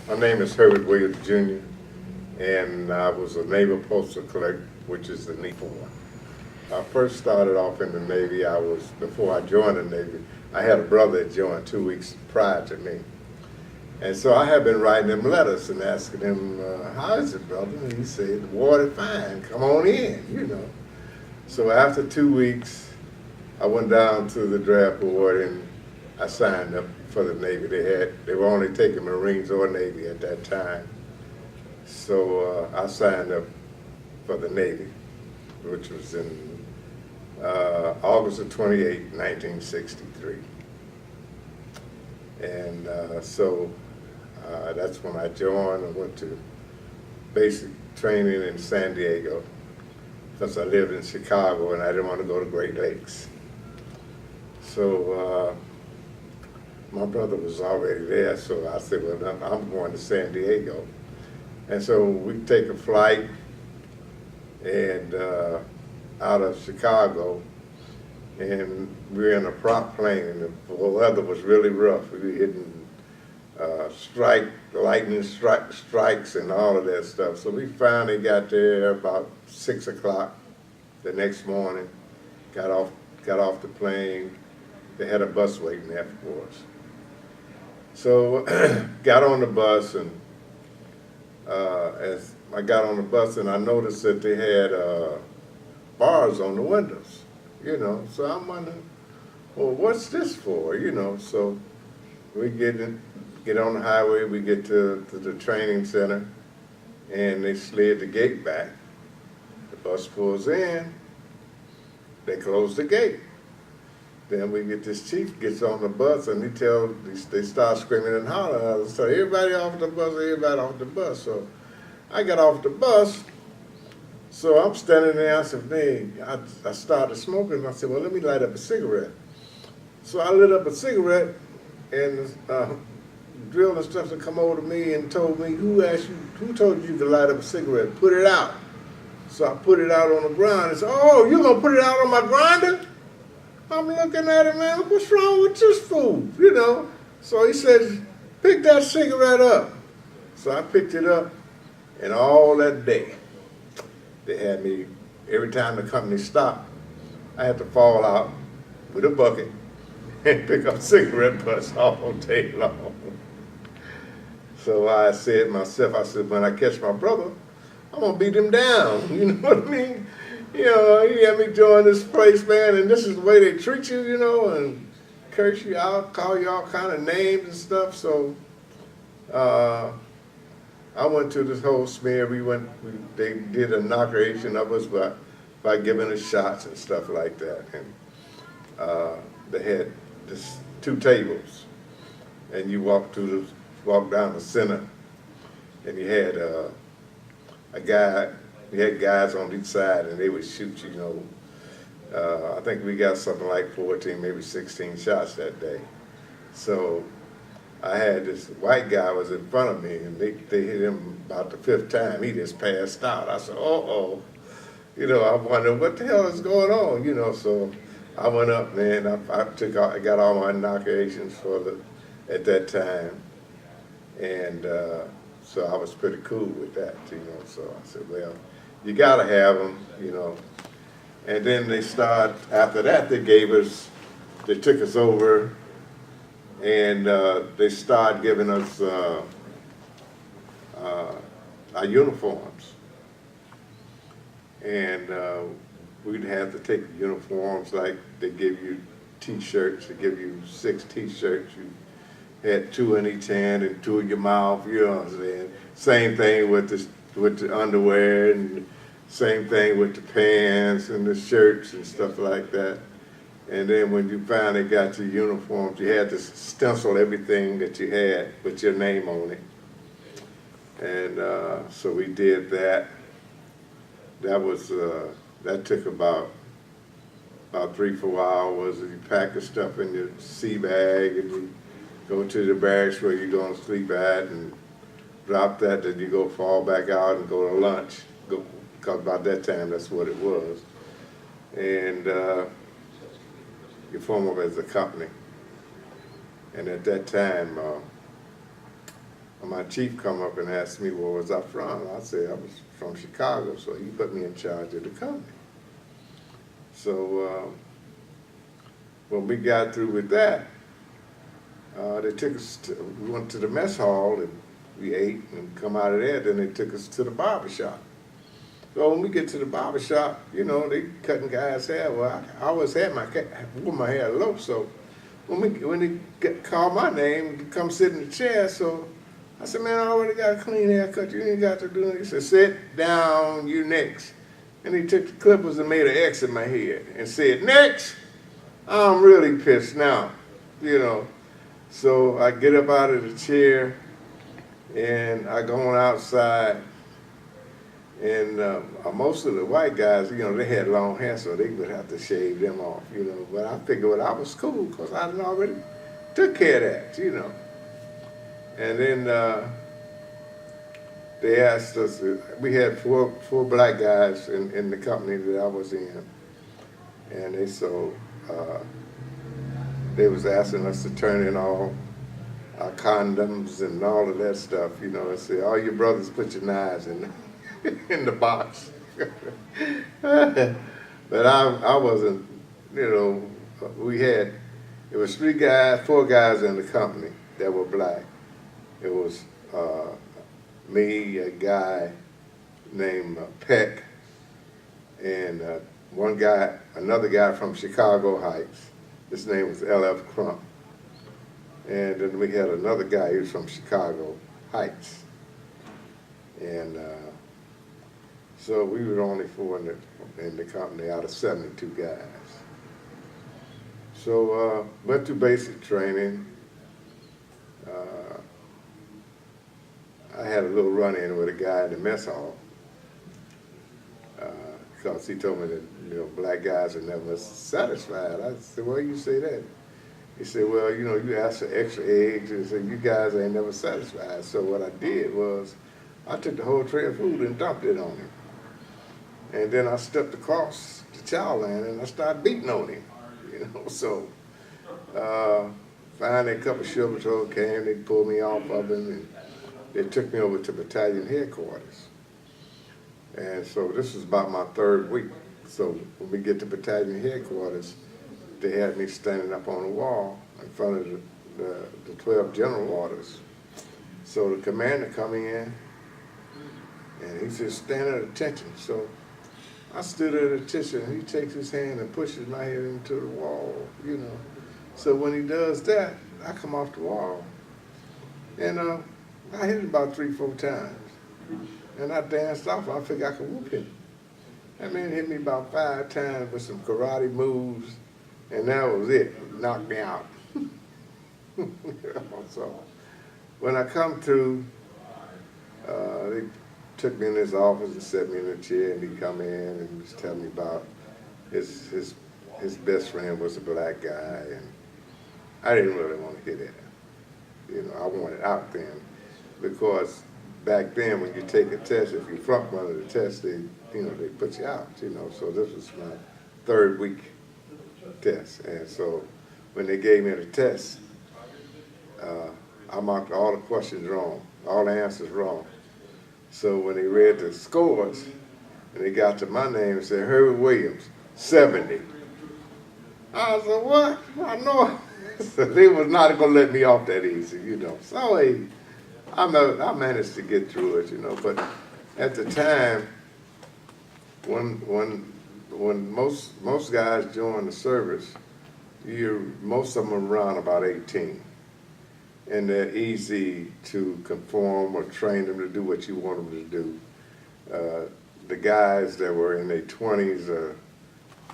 My name is Herbert Williams Jr., and I was a naval postal clerk, which is the Navy. I first started off in the Navy. Before I joined the Navy, I had a brother that joined 2 weeks prior to me. And so I had been writing him letters and asking him, how is it, brother? And he said, the water fine, come on in. So after 2 weeks, I went down to the draft board and I signed up for the Navy. They were only taking Marines or Navy at that time. So I signed up for the Navy, which was in August of 28, 1963. And so that's when I joined. I went to basic training in San Diego because I lived in Chicago and I didn't want to go to Great Lakes. So my brother was already there, so I said, well, I'm going to San Diego. And so we take a flight and out of Chicago, and we were in a prop plane, and the weather was really rough. We were hitting lightning strikes and all of that stuff. So we finally got there about 6 o'clock the next morning, got off the plane. They had a bus waiting there for us. So got on the bus, and as I got on the bus, and I noticed that they had bars on the windows, So I'm wondering, well, what's this for, So we get on the highway, we get to the training center, and they slid the gate back. The bus pulls in, they close the gate. Then this chief gets on the bus and they start screaming and hollering. So everybody off the bus, everybody off the bus. So I got off the bus. So I'm standing there. I said, man, I started smoking. I said, well, let me light up a cigarette. So I lit up a cigarette, and drill instructor come over to me and told me, who told you to light up a cigarette? Put it out. So I put it out on the ground and said, oh, you're going to put it out on my grinder? I'm looking at him, man, what's wrong with this fool? So he says, pick that cigarette up. So I picked it up, and all that day, they had me, every time the company stopped, I had to fall out with a bucket and pick up cigarette butts all day long. So I said to myself, when I catch my brother, I'm going to beat him down, you know what I mean? He had me join this place, man, and this is the way they treat you, and curse you out, call you all kind of names and stuff. So I went to this whole smear. They did an inauguration of us by giving us shots and stuff like that. And they had this 2 tables, and you walk down the center, and you had we had guys on each side, and they would shoot you, I think we got something like 14, maybe 16 shots that day. So I had this white guy was in front of me, and they hit him about the 5th time. He just passed out. I said, uh-oh. I wondered what the hell is going on, So I went up, man. I got all my inoculations at that time. And so I was pretty cool with that, So I said, well, you got to have them, And then after that, they took us over, and they started giving us our uniforms. And we'd have to take the uniforms, like they give you T-shirts, they give you 6 T-shirts. You had 2 in each hand and 2 in your mouth, you know what I'm saying? Same thing with the underwear, and same thing with the pants and the shirts and stuff like that. And then when you finally got your uniforms, you had to stencil everything that you had with your name on it. And so we did that. That took about 3-4 hours. And you pack the stuff in your sea bag, and you go to the barracks where you're going to sleep at, and drop that, then you go fall back out and go to lunch. Because about that time, that's what it was. And you form up as a company. And at that time, my chief come up and asked me where was I from. I said I was from Chicago, so he put me in charge of the company. So when we got through with that, they took us we went to the mess hall and we ate and come out of there. Then they took us to the barber shop. So when we get to the barber shop, you know, they cutting guys' hair. Well, I always had wore my hair low, so when they called my name to come sit in the chair, so I said, man, I already got a clean haircut. You ain't got to do it. He said, sit down, you next. And he took the clippers and made an X in my head and said, next. I'm really pissed now, you know. So I get up out of the chair and I go on outside. And most of the white guys, you know, they had long hair, so they would have to shave them off, you know. But I figured I was cool because I had already took care of that, you know. And then they asked us, we had four black guys in the company that I was in. And they was asking us to turn in all our condoms and all of that stuff, you know, and say, all your brothers put your knives in the box. But I wasn't, you know, it was four guys in the company that were black. It was me, a guy named Peck, and another guy from Chicago Heights. His name was L.F. Crump. And then we had another guy who was from Chicago Heights. And so we were only four in the company out of 72 guys. So went through basic training. I had a little run-in with a guy in the mess hall because he told me that, you know, black guys are never satisfied. I said, well, you say that? He said, well, you know, you ask for extra eggs, and said, you guys ain't never satisfied. So what I did was I took the whole tray of food and dumped it on him. And then I stepped across the chow line and I started beating on him, you know. So finally a couple of sugar patrol came, they pulled me off of him, and they took me over to battalion headquarters. And so this was about my third week. So when we get to battalion headquarters, they had me standing up on the wall in front of the 12 general orders. So the commander come in, and he said, stand at attention. So I stood at attention, and he takes his hand and pushes my head into the wall, you know. So when he does that, I come off the wall, and I hit him about 3-4 times. And I danced off. I figured I could whoop him. That man hit me about 5 times with some karate moves, and that was it. He knocked me out. So when I come to, they took me in his office and set me in a chair, and he come in and was telling me about his best friend was a black guy, and I didn't really want to hear that. You know, I wanted out then, because back then when you take a test, if you flunk one of the tests, they put you out, you know. So this was my third week test, and so when they gave me the test, I marked all the questions wrong, all the answers wrong. So when they read the scores, and they got to my name and said, Herbert Williams, 70. I said, what? I know. So they was not going to let me off that easy, you know. So I managed to get through it, you know. But at the time, when most guys join the service, most of them are around about 18. And they're easy to conform or train them to do what you want them to do. The guys that were in their 20s,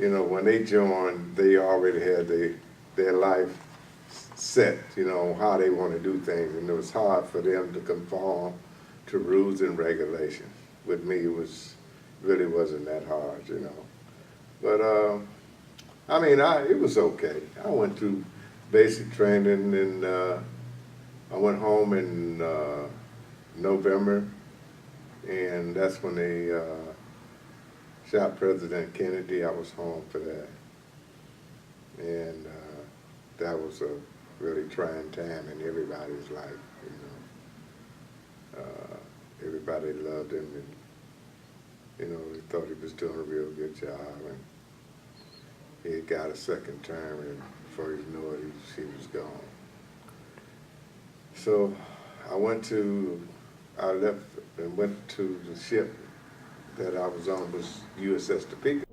you know, when they joined, they already had their life set, you know, how they want to do things, and it was hard for them to conform to rules and regulations. With me, it really wasn't that hard, you know. But I mean, it was okay. I went through basic training, and I went home in November, and that's when they shot President Kennedy. I was home for that, and that was a really trying time in everybody's life, you know. Everybody loved him, and they thought he was doing a real good job. And he got a second term, and before you know it, he was gone. So I left and went to the ship that I was on, was USS Topeka.